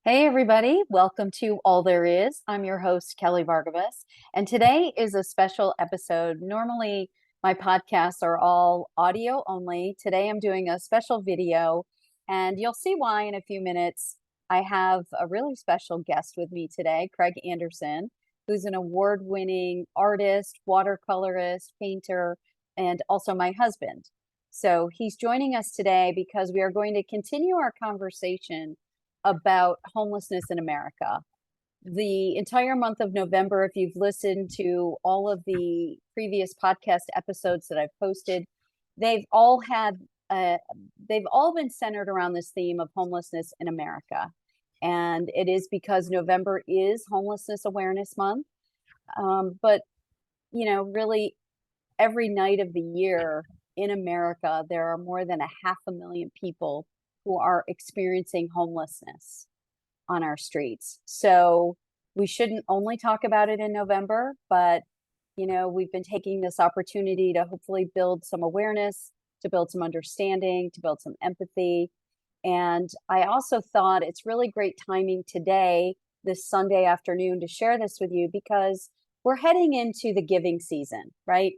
Hey, everybody. Welcome to All There Is. I'm your host, Kelly Vargavas, and today is a special episode. Normally, my podcasts are all audio only. Today, I'm doing a special video, and you'll see why in a few minutes. I have a really special guest with me today, Craig Anderson, who's an award-winning artist, watercolorist, painter, and also my husband. So he's joining us today because we are going to continue our conversation about homelessness in America. The entire month of November, if you've listened to all of the previous podcast episodes that I've posted, they've all had they've all been centered around this theme of homelessness in America. And it is because November is Homelessness Awareness Month. But, really every night of the year in America, there are more than a 500,000 people who are experiencing homelessness on our streets. So we shouldn't only talk about it in November, but we've been taking this opportunity to hopefully build some awareness, to build some understanding, to build some empathy. And I also thought it's really great timing today, this Sunday afternoon, to share this with you because we're heading into the giving season, right?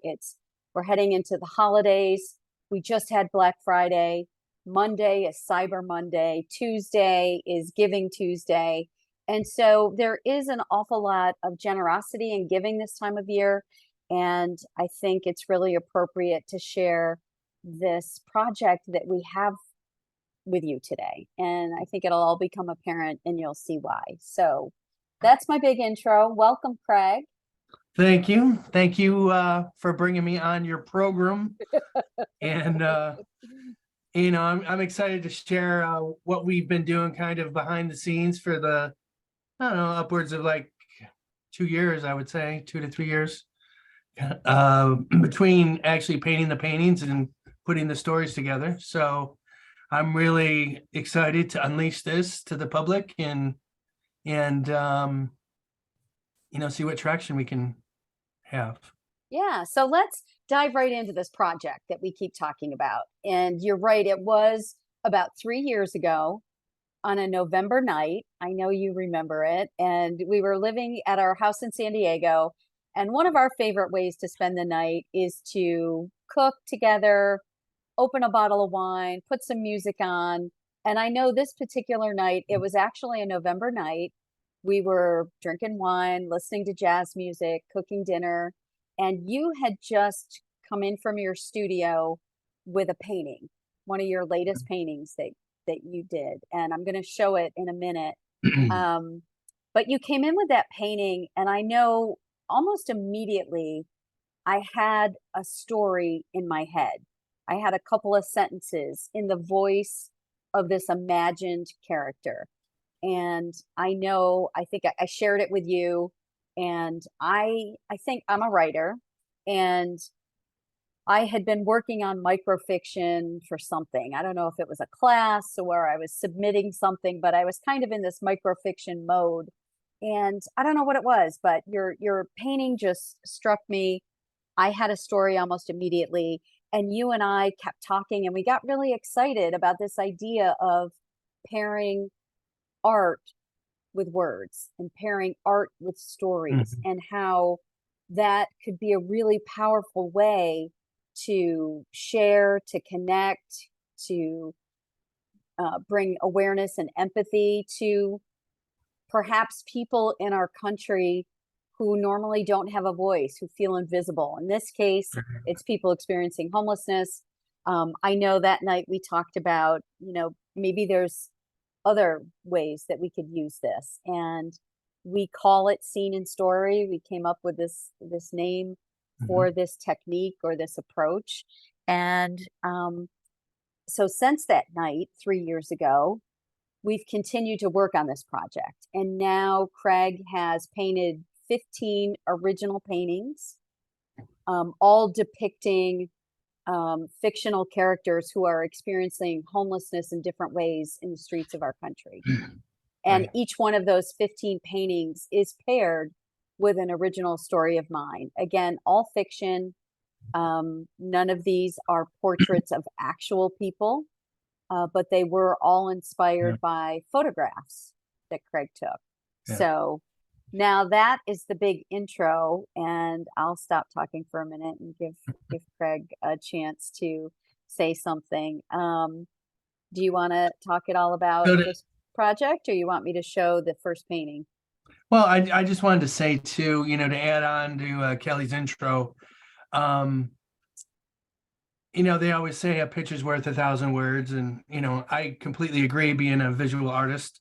We're heading into the holidays. We just had Black Friday. Monday is Cyber Monday. Tuesday is Giving Tuesday. And so there is an awful lot of generosity and giving this time of year. And I think it's really appropriate to share this project that we have with you today. And I think it'll all become apparent and you'll see why. So that's my big intro. Welcome, Craig. Thank you. Thank you for bringing me on your program. And, I'm excited to share what we've been doing kind of behind the scenes for I don't know, upwards of like 2 years, I would say, 2 to 3 years, between actually painting the paintings and putting the stories together. So I'm really excited to unleash this to the public and see what traction we can have. Yeah, so let's dive right into this project that we keep talking about. And you're right, it was about 3 years ago on a November night. I know you remember it. And we were living at our house in San Diego. And one of our favorite ways to spend the night is to cook together, open a bottle of wine, put some music on. And I know this particular night, it was actually a November night. We were drinking wine, listening to jazz music, cooking dinner, and you had just come in from your studio with a painting, one of your latest paintings that you did. And I'm going to show it in a minute. Um, but you came in with that painting, and I know almost immediately I had a story in my head. I had a couple of sentences in the voice of this imagined character. And I think I shared it with you. And I think I'm a writer. And I had been working on microfiction for something. I don't know if it was a class or I was submitting something, but I was kind of in this microfiction mode. And I don't know what it was, but your painting just struck me. I had a story almost immediately, and you and I kept talking, and we got really excited about this idea of pairing art with words and pairing art with stories, Mhm. and how that could be a really powerful way to share, to connect, to bring awareness and empathy to perhaps people in our country who normally don't have a voice, who feel invisible. In this case, it's people experiencing homelessness. I know that night we talked about, maybe there's other ways that we could use this. And we call it scene and story. We came up with this name for Mhm. this technique or this approach. And so since that night, 3 years ago, we've continued to work on this project. And now Craig has painted 15 original paintings, all depicting fictional characters who are experiencing homelessness in different ways in the streets of our country. And Right. each one of those 15 paintings is paired with an original story of mine. Again, all fiction. None of these are portraits of actual people, but they were all Yeah. inspired by photographs that Craig took. Yeah. So now that is the big intro, and I'll stop talking for a minute and give Craig a chance to say something. Do you want to talk at all about So this project, or you want me to show the first painting? well, I just wanted to say too, to add on to Kelly's intro, they always say a picture's worth 1,000 words, and I completely agree, being a visual artist.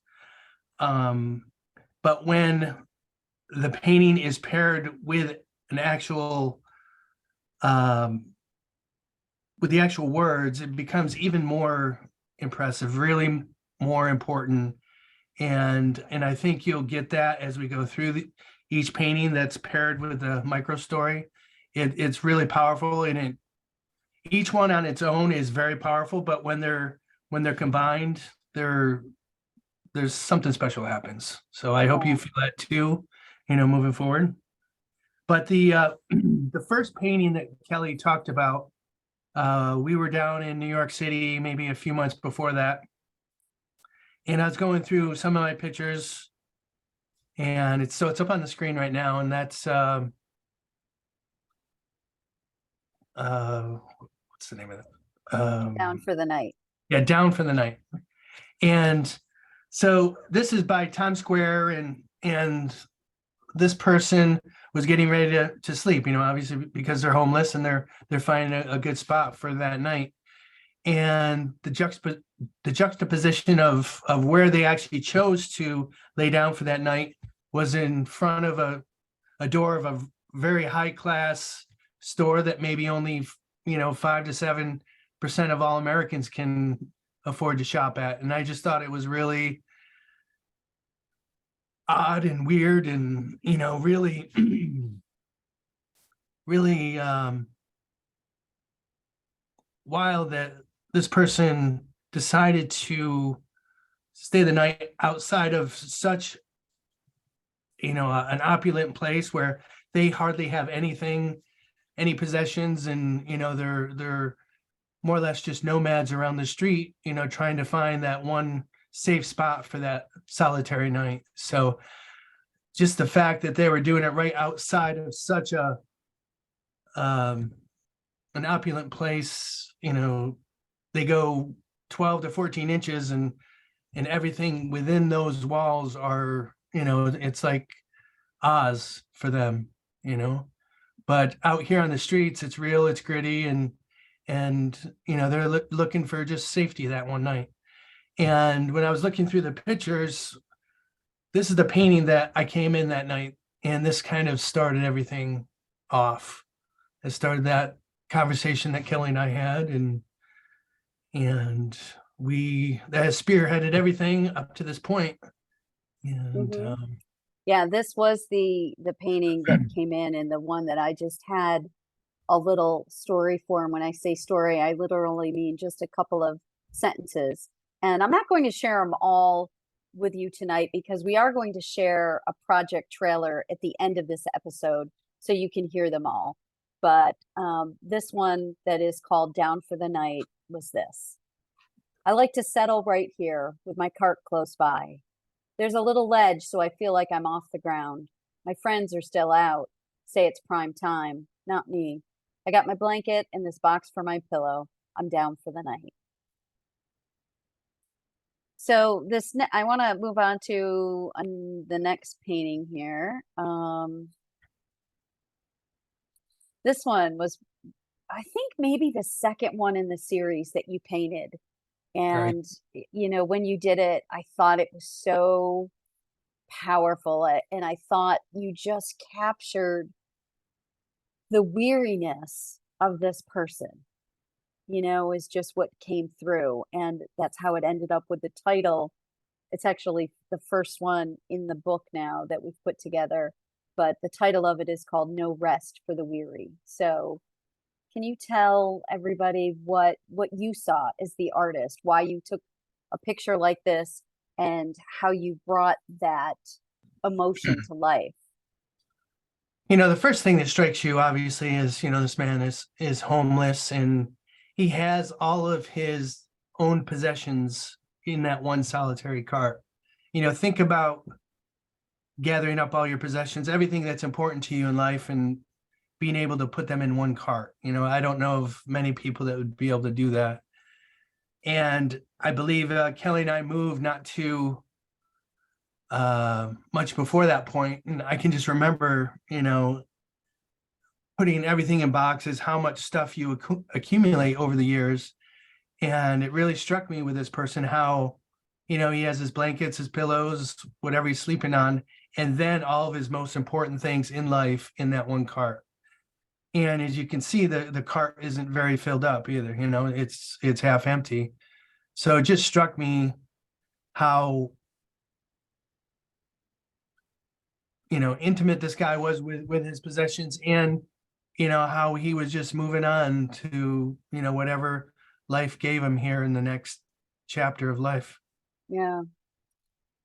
But when the painting is paired with an actual with the actual words, it becomes even more impressive, really more important. And I think you'll get that as we go through each painting that's paired with the micro story. It's really powerful, and each one on its own is very powerful, but when they're combined, there's something special happens. So I hope you feel that too, moving forward. But the the first painting that Kelly talked about, we were down in New York City maybe a few months before that, and I was going through some of my pictures, and it's up on the screen right now, and that's what's the name of it? Down for the Night. Yeah, Down for the Night. And so this is by Times Square, and this person was getting ready to sleep, obviously because they're homeless and they're finding a good spot for that night. And the juxtaposition of where they actually chose to lay down for that night was in front of a door of a very high class store that maybe only 5 to 7% of all Americans can afford to shop at. And I just thought it was really odd and weird, and really really wild that this person decided to stay the night outside of such an opulent place where they hardly have any possessions, and they're more or less just nomads around the street, trying to find that one safe spot for that solitary night. So just the fact that they were doing it right outside of such an opulent place, they go 12 to 14 inches, and everything within those walls are, it's like Oz for them, but out here on the streets, it's real, it's gritty, and they're looking for just safety that one night. And when I was looking through the pictures, this is the painting that I came in that night, and this kind of started everything off. It started that conversation that Kelly and I had, and that has spearheaded everything up to this point. And Yeah, this was the painting that came in, and the one that I just had a little story for. And when I say story, I literally mean just a couple of sentences. And I'm not going to share them all with you tonight, because we are going to share a project trailer at the end of this episode so you can hear them all. But this one that is called Down for the Night was this. I like to settle right here with my cart close by. There's a little ledge, so I feel like I'm off the ground. My friends are still out, say it's prime time. Not me. I got my blanket and this box for my pillow. I'm down for the night. So I want to move on to the next painting here. This one was, I think, maybe the second one in the series that you painted. right. And, when you did it, I thought it was so powerful. And I thought you just captured the weariness of this person, is just what came through. And that's how it ended up with the title. It's actually the first one in the book now that we've put together, but the title of it is called No Rest for the Weary. So can you tell everybody what you saw as the artist, why you took a picture like this, and how you brought that emotion to life? The first thing that strikes you obviously is, this man is homeless, and he has all of his own possessions in that one solitary cart. think about gathering up all your possessions, everything that's important to you in life, and being able to put them in one cart. I don't know of many people that would be able to do that. And I believe Kelly and I moved not too much before that point. And I can just remember, putting everything in boxes, how much stuff you accumulate over the years. And it really struck me with this person how, he has his blankets, his pillows, whatever he's sleeping on, and then all of his most important things in life in that one cart. And as you can see, the cart isn't very filled up either. It's half empty. So it just struck me how, intimate this guy was with his possessions, and how he was just moving on to whatever life gave him here in the next chapter of life. Yeah.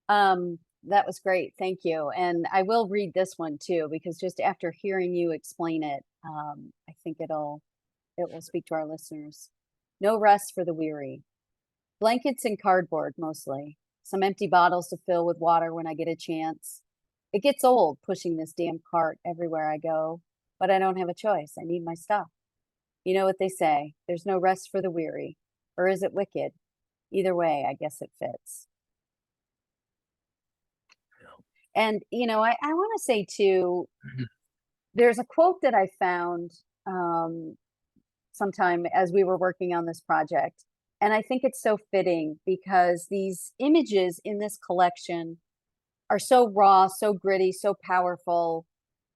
That was great. Thank you. And I will read this one too, because just after hearing you explain it, I think it will speak to our listeners. No rest for the weary. Blankets and cardboard mostly. Some empty bottles to fill with water when I get a chance. It gets old pushing this damn cart everywhere I go, but I don't have a choice. I need my stuff. You know what they say, there's no rest for the weary. Or is it wicked? Either way, I guess it fits. And, I want to say too, there's a quote that I found sometime as we were working on this project. And I think it's so fitting because these images in this collection are so raw, so gritty, so powerful.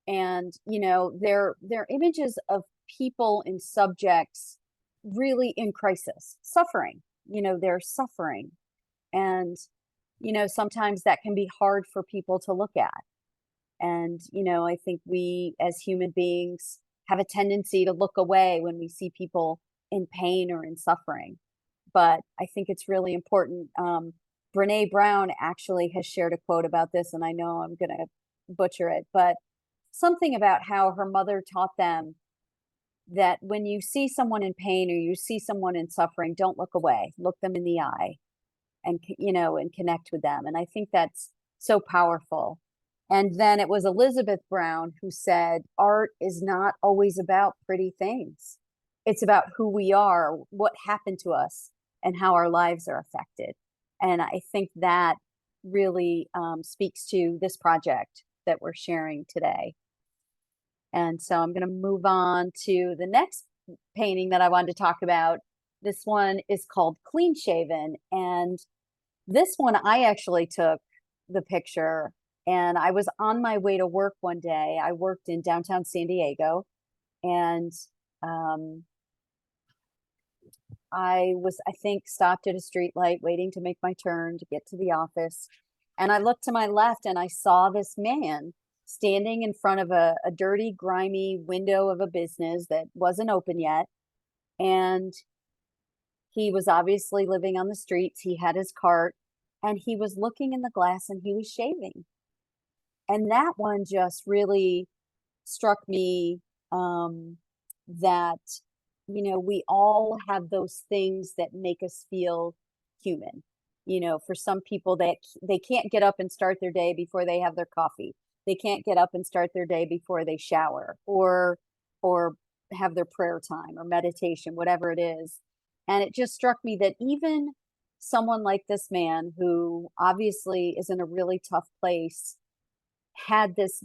And, they're images of people and subjects really in crisis, suffering. They're suffering. And, sometimes that can be hard for people to look at. And, I think we as human beings have a tendency to look away when we see people in pain or in suffering. But I think it's really important. Brene Brown actually has shared a quote about this, and I know I'm going to butcher it, but something about how her mother taught them that when you see someone in pain or you see someone in suffering, don't look away, look them in the eye and, and connect with them. And I think that's so powerful. And then it was Elizabeth Brown who said, art is not always about pretty things. It's about who we are, what happened to us, and how our lives are affected. And I think that really speaks to this project that we're sharing today. And so I'm going to move on to the next painting that I wanted to talk about. This one is called Clean Shaven. And this one, I actually took the picture and I was on my way to work one day. I worked in downtown San Diego, and I think, stopped at a street light waiting to make my turn to get to the office. And I looked to my left and I saw this man standing in front of a dirty, grimy window of a business that wasn't open yet. And he was obviously living on the streets. He had his cart and he was looking in the glass and he was shaving. And that one just really struck me, that, we all have those things that make us feel human. For some people that they can't get up and start their day before they have their coffee. They can't get up and start their day before they shower or have their prayer time or meditation, whatever it is. And it just struck me that even someone like this man, who obviously is in a really tough place, had this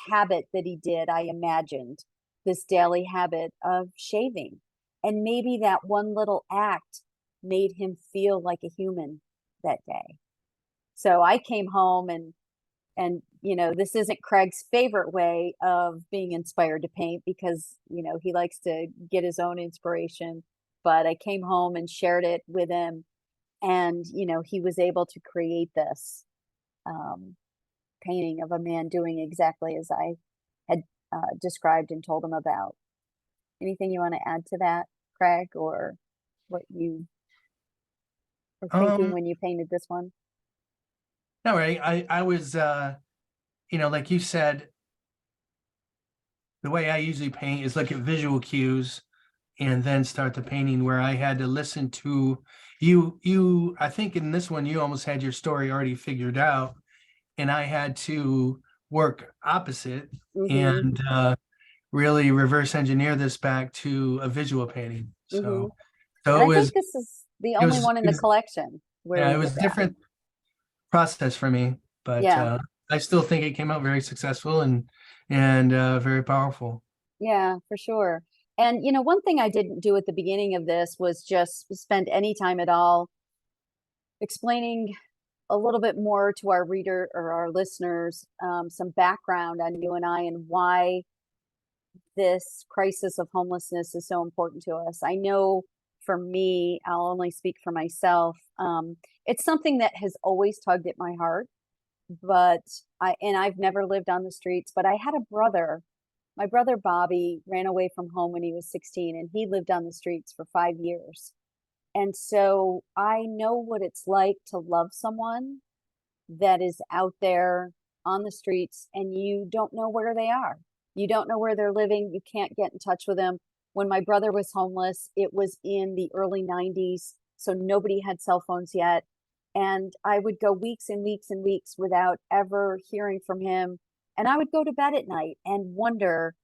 habit that he did, I imagined, this daily habit of shaving. And maybe that one little act made him feel like a human that day. So I came home and this isn't Craig's favorite way of being inspired to paint because, he likes to get his own inspiration. But I came home and shared it with him. And, he was able to create this painting of a man doing exactly as I had described and told him about. Anything you want to add to that, Craig, or what you were thinking when you painted this one? No, right. I was, like you said, the way I usually paint is look at visual cues and then start the painting, where I had to listen to you. I think in this one, you almost had your story already figured out, and I had to work opposite Mm-hmm. and really reverse engineer this back to a visual painting. Mm-hmm. So And I think this is the it only was, one in the collection where yeah, we it was did a that. different process for me, but Yeah. I still think it came out very successful and very powerful. Yeah, for sure. And one thing I didn't do at the beginning of this was just spend any time at all explaining a little bit more to our reader or our listeners, some background on you and I and why this crisis of homelessness is so important to us. I know for me, I'll only speak for myself. It's something that has always tugged at my heart, but I've never lived on the streets, but I had a brother. My brother Bobby ran away from home when he was 16 and he lived on the streets for 5 years. And so I know what it's like to love someone that is out there on the streets and you don't know where they are. You don't know where they're living. You can't get in touch with them. When my brother was homeless, it was in the early 90s. So nobody had cell phones yet. And I would go weeks and weeks and weeks without ever hearing from him. And I would go to bed at night and wonder,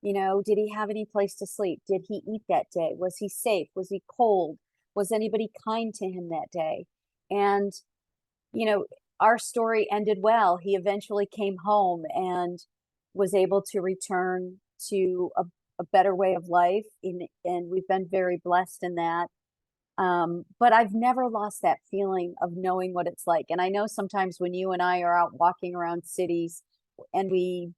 did he have any place to sleep? Did he eat that day? Was he safe? Was he cold? Was anybody kind to him that day? And you know, our story ended well. He eventually came home and was able to return to a better way of life. And we've been very blessed in that. But I've never lost that feeling of knowing what it's like. And I know sometimes when you and I are out walking around cities and we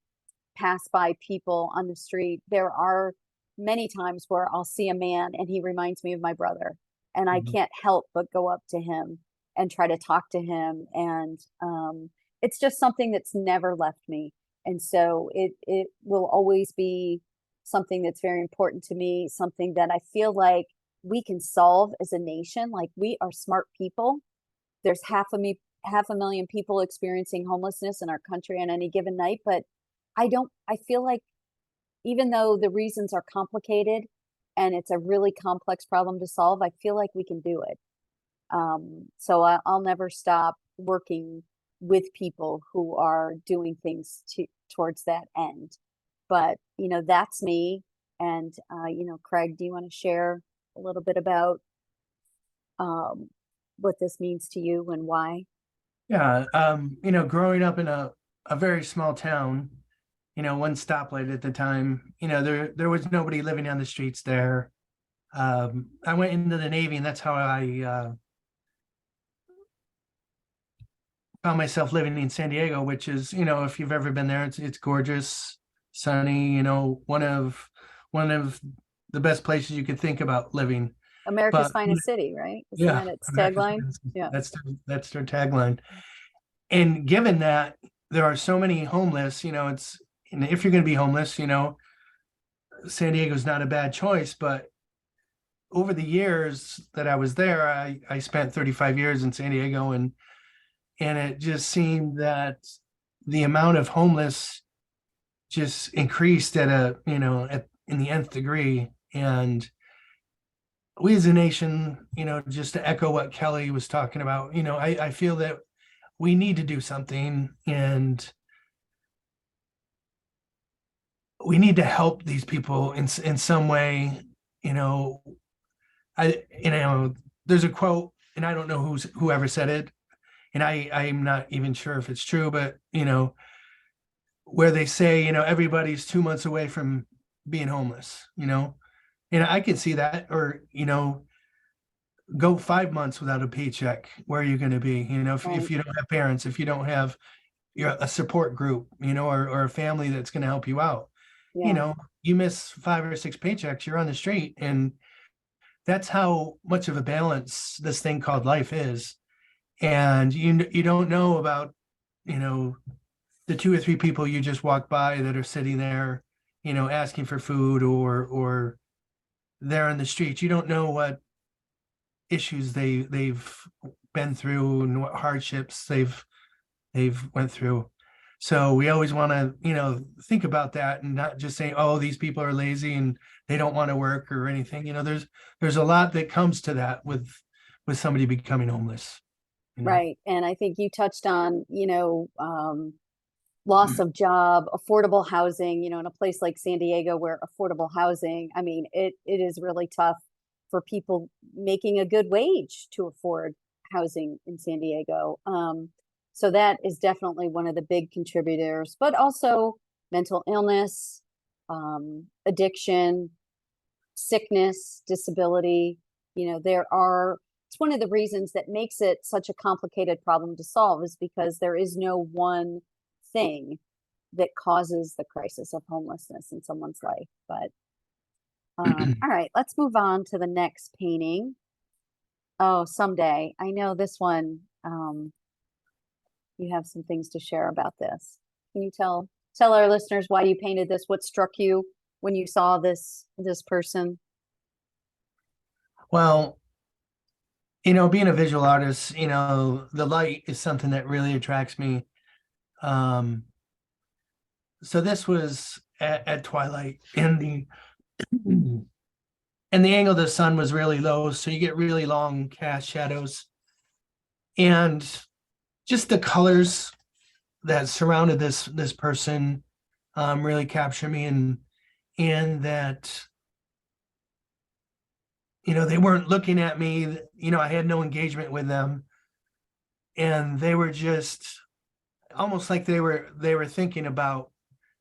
pass by people on the street, there are many times where I'll see a man and he reminds me of my brother. And I Mhm. can't help but go up to him and try to talk to him. And it's just something that's never left me. And so it will always be something that's very important to me, something that I feel like we can solve as a nation. Like we are smart people. There's half a million people experiencing homelessness in our country on any given night, but I feel like even though the reasons are complicated and it's a really complex problem to solve, I feel like we can do it. So I'll never stop working with people who are doing things towards that end. But that's me. And Craig, do you want to share a little bit about um, what this means to you and why? Yeah, growing up in a very small town, one stoplight at the time, there was nobody living on the streets there. I went into the Navy, and that's how I found myself living in San Diego, which is, if you've ever been there, it's gorgeous, sunny, one of the best places you could think about living. America's But finest city, right? Isn't yeah, that its America's tagline? Yeah. that's their tagline. And given that there are so many homeless, and if you're going to be homeless, San Diego's not a bad choice. But over the years that I was there, I spent 35 years in San Diego, and it just seemed that the amount of homeless just increased in the nth degree. And we as a nation, just to echo what Kelly was talking about, I feel that we need to do something, and we need to help these people in some way. You know, there's a quote, and I don't know whoever said it, and I'm not even sure if it's true, but where they say, everybody's 2 months away from being homeless, and I can see that. Or go 5 months without a paycheck. Where are you going to be? If Right. you don't have parents, if you don't have a support group, or a family that's going to help you out, you Yeah. know, you miss 5 or 6 paychecks, you're on the street. And that's how much of a balance this thing called life is. And you don't know about, you know, the 2 or 3 people you just walk by that are sitting there, asking for food, or they're on the streets. You don't know what issues they've been through and what hardships they've went through. So we always want to, think about that and not just say, oh, these people are lazy and they don't want to work or anything. There's a lot that comes to that with somebody becoming homeless, you know. Right. And I think you touched on, loss of job, affordable housing, in a place like San Diego where affordable housing, I mean, it is really tough for people making a good wage to afford housing in San Diego. So that is definitely one of the big contributors, but also mental illness, addiction, sickness, disability. It's one of the reasons that makes it such a complicated problem to solve is because there is no one thing that causes the crisis of homelessness in someone's life. But all right, let's move on to the next painting. Oh, someday. I know this one. You have some things to share about this. Can you tell our listeners why you painted this? What struck you when you saw this person? Well, being a visual artist, the light is something that really attracts me. So this was at twilight, and the angle of the sun was really low, so you get really long cast shadows, and just the colors that surrounded this person really capture me, and that they weren't looking at me. I had no engagement with them, and they were just almost like they were thinking about,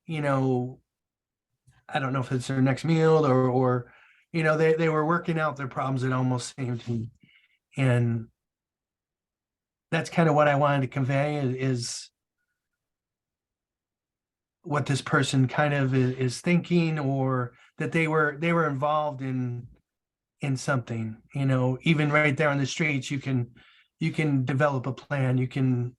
you know I don't know if it's their next meal, or they were working out their problems. It almost seemed to me, and that's kind of what I wanted to convey is what this person kind of is thinking, or that they were involved in something. Even right there on the streets, you can develop a plan. You can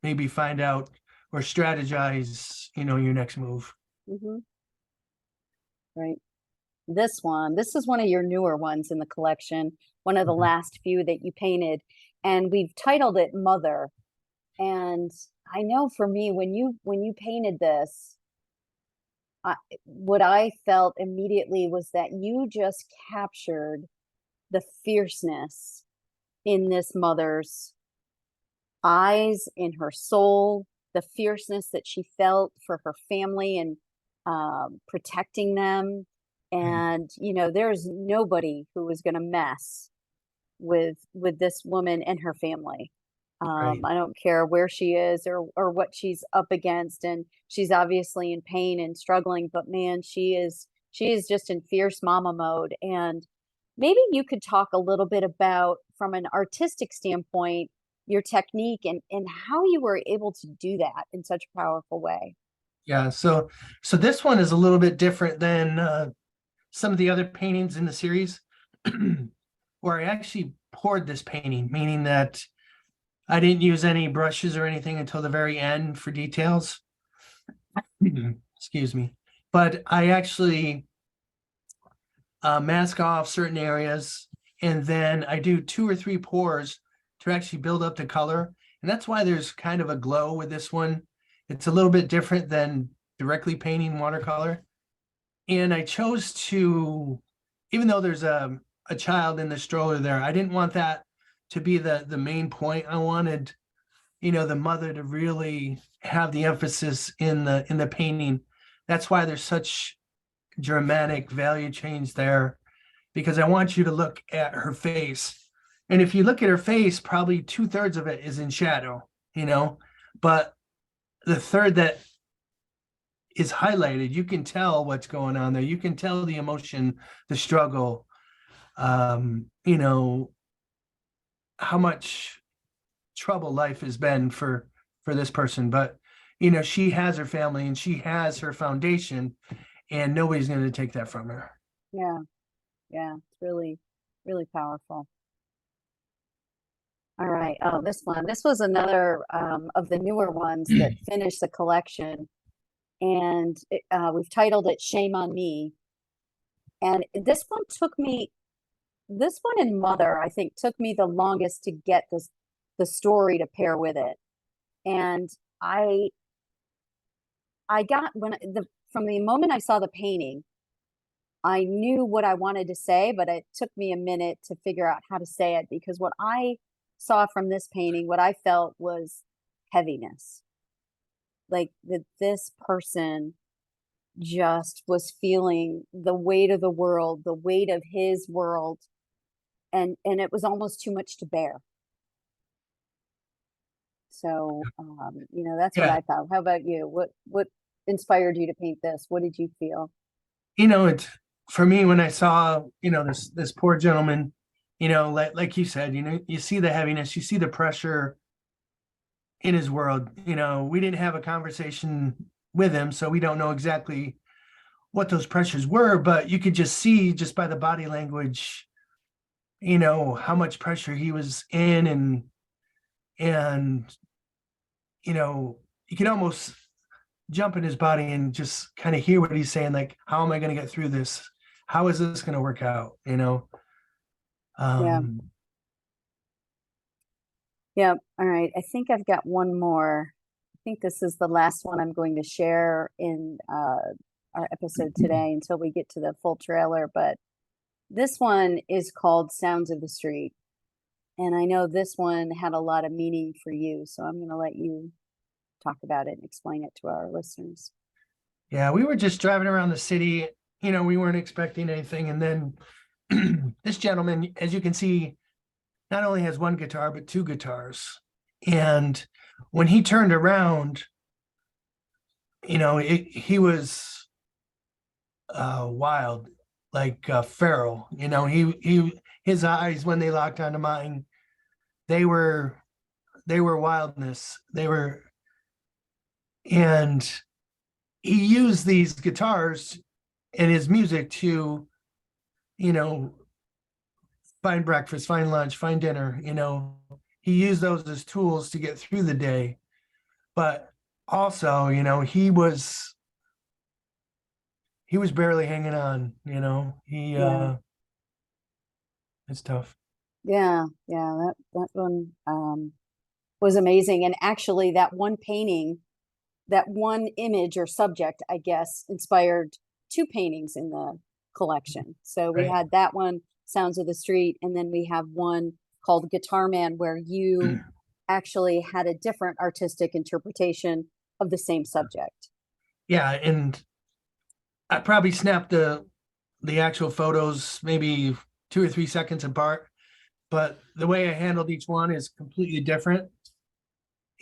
maybe find out or strategize, your next move. Hmm. Right. This is one of your newer ones in the collection, one of the Mhm. last few that you painted, and we've titled it Mother. And I know for me, when you painted this, what I felt immediately was that you just captured the fierceness in this mother's eyes, in her soul, the fierceness that she felt for her family and protecting them. Right, And there's nobody who was going to mess with this woman and her family. right. I don't care where she is or what she's up against, and she's obviously in pain and struggling. But man, she is just in fierce mama mode. And maybe you could talk a little bit about, from an artistic standpoint, your technique and how you were able to do that in such a powerful way. Yeah. So this one is a little bit different than some of the other paintings in the series, where I actually poured this painting, meaning that I didn't use any brushes or anything until the very end for details. Excuse me. But I actually mask off certain areas, and then I do 2 or 3 pours to actually build up the color. And that's why there's kind of a glow with this one. It's a little bit different than directly painting watercolor. And I chose to, even though there's a child in the stroller there, I didn't want that to be the main point. I wanted, the mother to really have the emphasis in the painting. That's why there's such dramatic value change there, because I want you to look at her face. And if you look at her face, probably 2/3 of it is in shadow, but the third that is highlighted, you can tell what's going on there. You can tell the emotion, the struggle, how much trouble life has been for this person. But she has her family and she has her foundation, and nobody's going to take that from her. Yeah, yeah, it's really, really powerful. All right. Oh, this one. This was another of the newer ones that finished the collection, and we've titled it "Shame on Me." And this one and Mother, I think, took me the longest to get the story to pair with it. And I I got from the moment I saw the painting, I knew what I wanted to say, but it took me a minute to figure out how to say it because what I saw from this painting, what I felt was heaviness. Like that this person just was feeling the weight of the world, the weight of his world, and it was almost too much to bear. So, that's what Yeah, I felt. How about you? What inspired you to paint this? What did you feel? it's for me when I saw, this poor gentleman, like you said, you see the heaviness, you see the pressure in his world. We didn't have a conversation with him, so we don't know exactly what those pressures were, but you could just see just by the body language, how much pressure he was in, and you could almost jump in his body and just kind of hear what he's saying, like, how am I going to get through this? How is this going to work out? Yeah. Um, Yeah. All right. I think I've got one more. I think this is the last one I'm going to share in our episode today until we get to the full trailer. But this one is called Sounds of the Street. And I know this one had a lot of meaning for you. So I'm going to let you talk about it and explain it to our listeners. yeah, we were just driving around the city. We weren't expecting anything. And then this gentleman, as you can see, not only has one guitar, but two guitars. And when he turned around, he was wild, like feral. His eyes, when they locked onto mine, they were wildness. And he used these guitars and his music to, you know, find breakfast, find lunch, find dinner. He used those as tools to get through the day. But also, he was barely hanging on. Yeah. It's tough. Yeah. Yeah. That one was amazing. And actually, that one painting, that one image or subject, I guess, inspired two paintings in the collection. So we Right. had that one, Sounds of the Street, and then we have one called Guitar Man, where you actually had a different artistic interpretation of the same subject. Yeah, and I probably snapped the actual photos maybe 2 or 3 seconds apart, but the way I handled each one is completely different,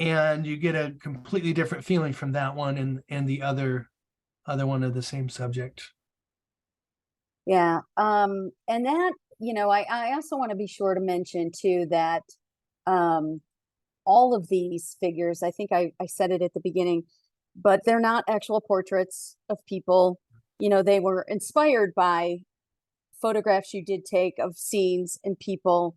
and you get a completely different feeling from that one and the other one of the same subject. Yeah. And that, I also want to be sure to mention too that um, all of these figures, I think I said it at the beginning, but they're not actual portraits of people. They were inspired by photographs you did take of scenes and people,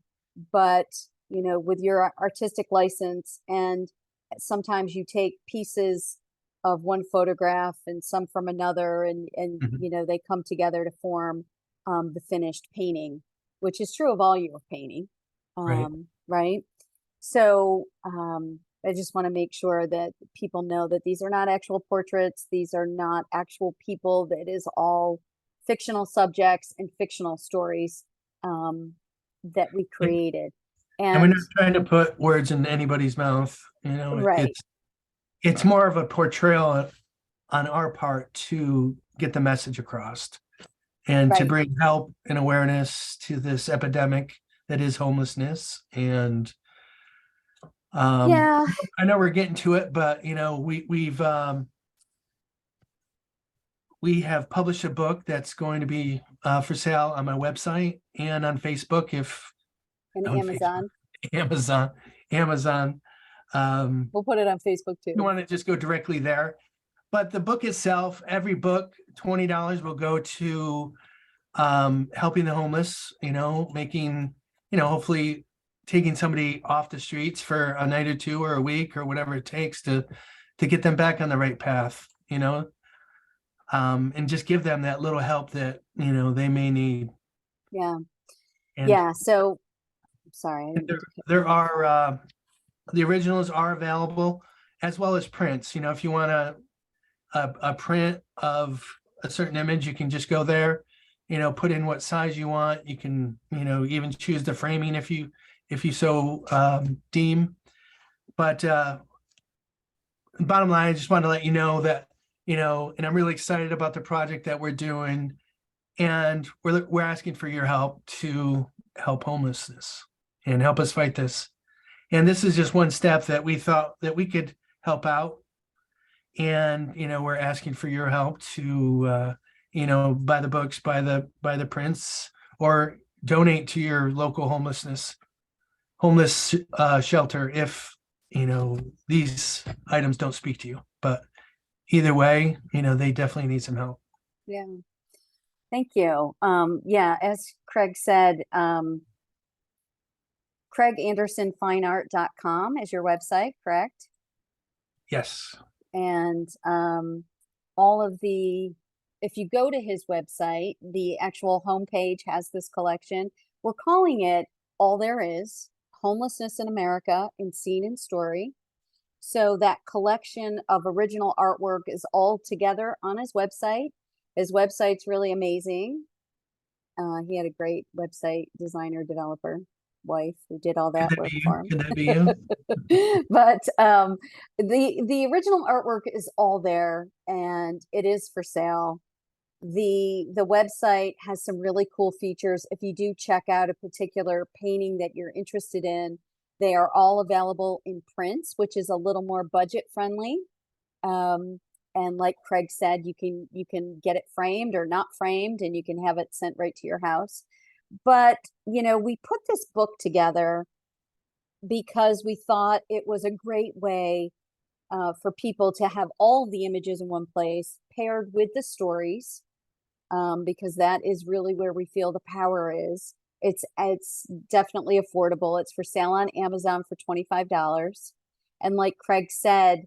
but, with your artistic license, and sometimes you take pieces of one photograph and some from another, and Mhm. they come together to form the finished painting, which is true of all your painting, Right. right? So I just want to make sure that people know that these are not actual portraits. These are not actual people. That is all fictional subjects and fictional stories um, that we And created. we're And not trying to put words in anybody's mouth. right, It's more of a portrayal on our part to get the message across and to right. bring help and awareness to this epidemic that is homelessness. And um, Yeah. I know we're getting to it, but we have published a book that's going to be for sale on my website and on Facebook. If And on Facebook, Amazon. Amazon, Amazon. We'll put it on Facebook You too. want to just go directly there. But the book itself, every book, $20 will go to helping the homeless, making, hopefully taking somebody off the streets for a night or two or a week or whatever it takes to get them back on the right path, and just give them that little help that, they may need. Yeah. And Yeah. So sorry, I didn't mean there, to cut there you off. are the originals are available as well as prints. If you want to a print of a certain image, you can just go there, put in what size you want. You can, even choose the framing if you so deem. But bottom line, I just want to let you know that, and I'm really excited about the project that we're doing. And we're asking for your help to help homelessness and help us fight this. And this is just one step that we thought that we could help out. And, we're asking for your help to, buy the books, buy the prints, or donate to your local homeless shelter if, these items don't speak to you. But either way, they definitely need some help. Yeah. Thank you. Yeah, as Craig said, CraigAndersonFineArt.com is your website, correct? Yes. And if you go to his website, the actual homepage has this collection. We're calling it All There Is, Homelessness in America in Scene and Story. So that collection of original artwork is all together on his website. His website's really amazing. He had a great website designer, developer wife who did all that work for him. Could that be you? But the original artwork is all there, and it is for sale. The website has some really cool features. If you do check out a particular painting that you're interested in, they are all available in prints, which is a little more budget friendly. And like Craig said, you can get it framed or not framed, and you can have it sent right to your house. But, we put this book together because we thought it was a great way for people to have all the images in one place paired with the stories, because that is really where we feel the power is. It's definitely affordable. It's for sale on Amazon for $25. And like Craig said,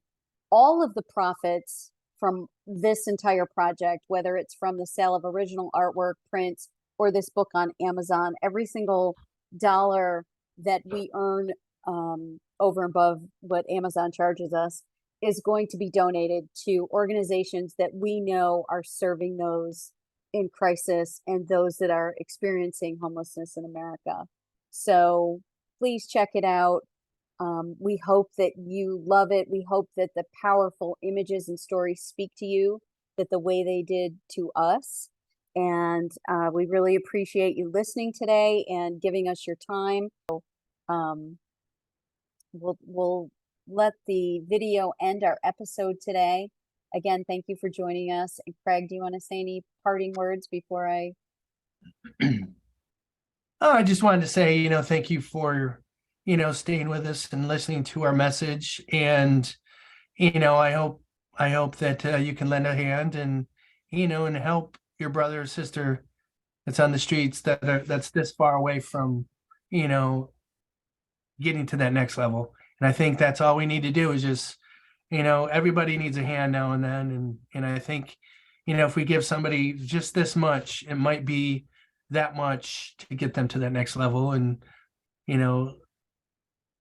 all of the profits from this entire project, whether it's from the sale of original artwork, prints, or this book on Amazon, every single dollar that we earn over and above what Amazon charges us is going to be donated to organizations that we know are serving those in crisis and those that are experiencing homelessness in America. So please check it out. We hope that you love it. We hope that the powerful images and stories speak to you that the way they did to us. And we really appreciate you listening today and giving us your time. We'll let the video end our episode today. Again, thank you for joining us. And Craig, do you want to say any parting words before I? I just wanted to say, thank you for, staying with us and listening to our message. And, I hope that you can lend a hand and, and help your brother or sister that's on the streets that's this far away from, getting to that next level. And I think that's all we need to do is just, everybody needs a hand now and then. And I think, if we give somebody just this much, it might be that much to get them to that next level, and,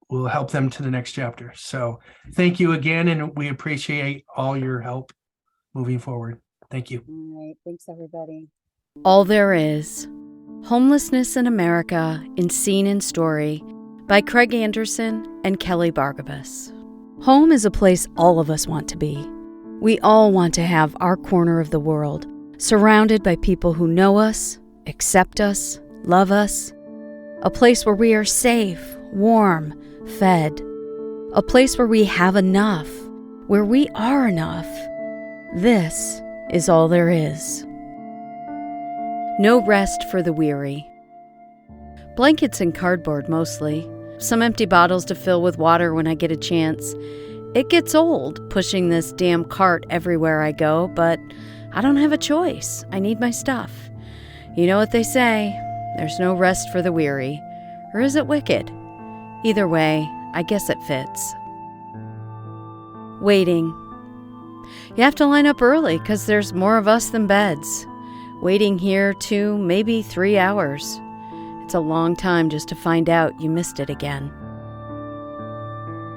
we'll help them to the next chapter. So thank you again. And we appreciate all your help moving forward. Thank you. All right. Thanks, everybody. All There Is, Homelessness in America in Scene and Story by Craig Anderson and Kelly Bargabas. Home is a place all of us want to be. We all want to have our corner of the world, surrounded by people who know us, accept us, love us. A place where we are safe, warm, fed. A place where we have enough, where we are enough. This is all there is. No rest for the weary. Blankets and cardboard mostly. Some empty bottles to fill with water when I get a chance. It gets old pushing this damn cart everywhere I go, but I don't have a choice. I need my stuff. You know what they say, there's no rest for the weary. Or is it wicked? Either way, I guess it fits. Waiting. You have to line up early because there's more of us than beds. Waiting here 2, maybe 3 hours. It's a long time just to find out you missed it again.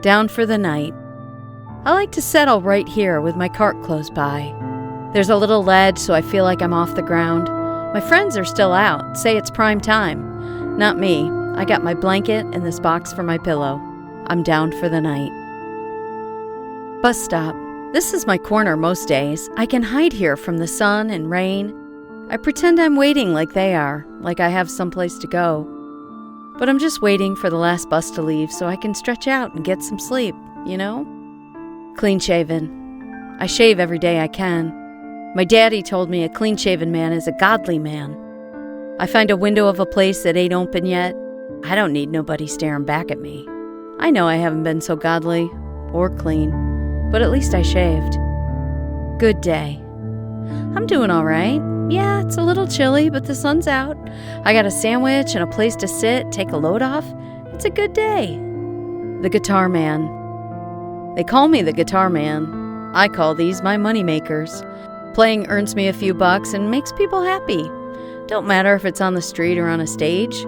Down for the night. I like to settle right here with my cart close by. There's a little ledge so I feel like I'm off the ground. My friends are still out, say it's prime time. Not me. I got my blanket and this box for my pillow. I'm down for the night. Bus stop. This is my corner most days. I can hide here from the sun and rain. I pretend I'm waiting like they are, like I have someplace to go. But I'm just waiting for the last bus to leave so I can stretch out and get some sleep, you know? Clean shaven. I shave every day I can. My daddy told me a clean-shaven man is a godly man. I find a window of a place that ain't open yet. I don't need nobody staring back at me. I know I haven't been so godly or clean, but at least I shaved. Good day. I'm doing all right. Yeah, it's a little chilly, but the sun's out. I got a sandwich and a place to sit, take a load off. It's a good day. The guitar man. They call me the guitar man. I call these my money makers. Playing earns me a few bucks and makes people happy. Don't matter if it's on the street or on a stage.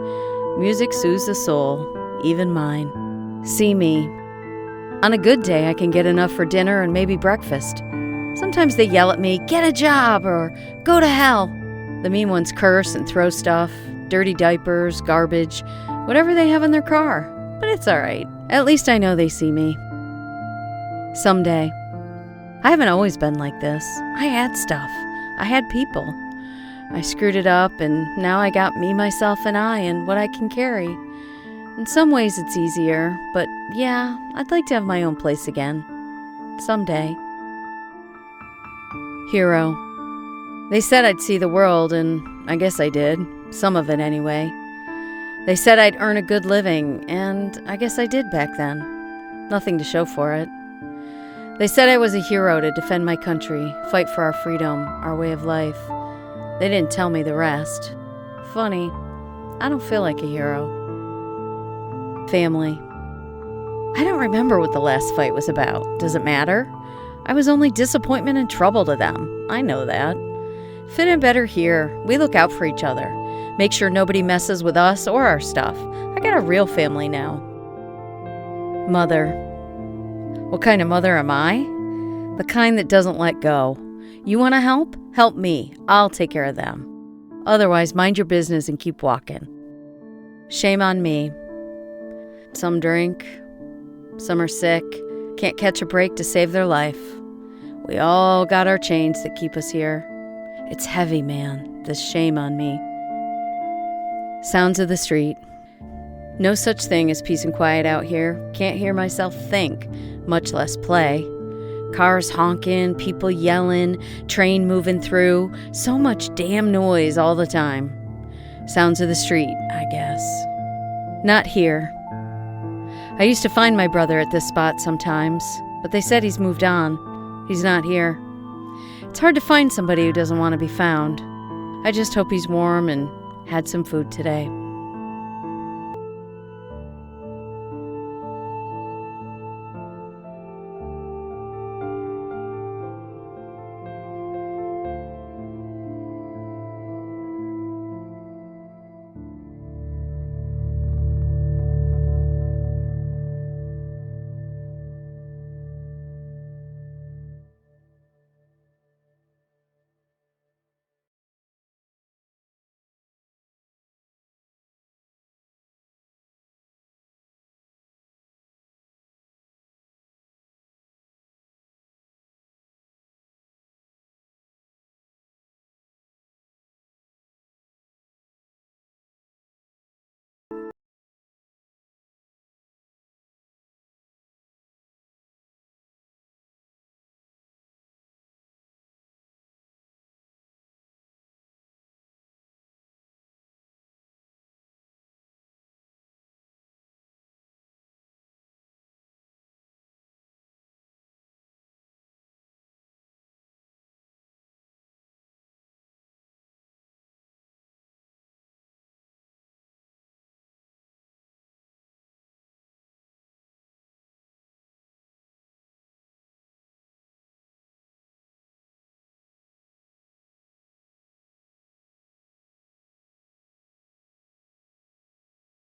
Music soothes the soul, even mine. See me. On a good day, I can get enough for dinner and maybe breakfast. Sometimes they yell at me, "Get a job," or "Go to hell." The mean ones curse and throw stuff, dirty diapers, garbage, whatever they have in their car. But it's all right. At least I know they see me. Someday. I haven't always been like this. I had stuff. I had people. I screwed it up, and now I got me, myself, and I, and what I can carry. In some ways it's easier, but yeah, I'd like to have my own place again. Someday. Hero. They said I'd see the world, and I guess I did. Some of it anyway. They said I'd earn a good living, and I guess I did back then. Nothing to show for it. They said I was a hero to defend my country, fight for our freedom, our way of life. They didn't tell me the rest. Funny, I don't feel like a hero. Family. I don't remember what the last fight was about. Does it matter? I was only disappointment and trouble to them. I know that. Fit in better here. We look out for each other. Make sure nobody messes with us or our stuff. I got a real family now. Mother. What kind of mother am I? The kind that doesn't let go. You want to help? Help me. I'll take care of them. Otherwise, mind your business and keep walking. Shame on me. Some drink. Some are sick. Can't catch a break to save their life. We all got our chains that keep us here. It's heavy, man, this shame on me. Sounds of the street. No such thing as peace and quiet out here. Can't hear myself think, much less play. Cars honking, people yelling, train moving through. So much damn noise all the time. Sounds of the street, I guess. Not here. I used to find my brother at this spot sometimes, but they said he's moved on. He's not here. It's hard to find somebody who doesn't want to be found. I just hope he's warm and had some food today.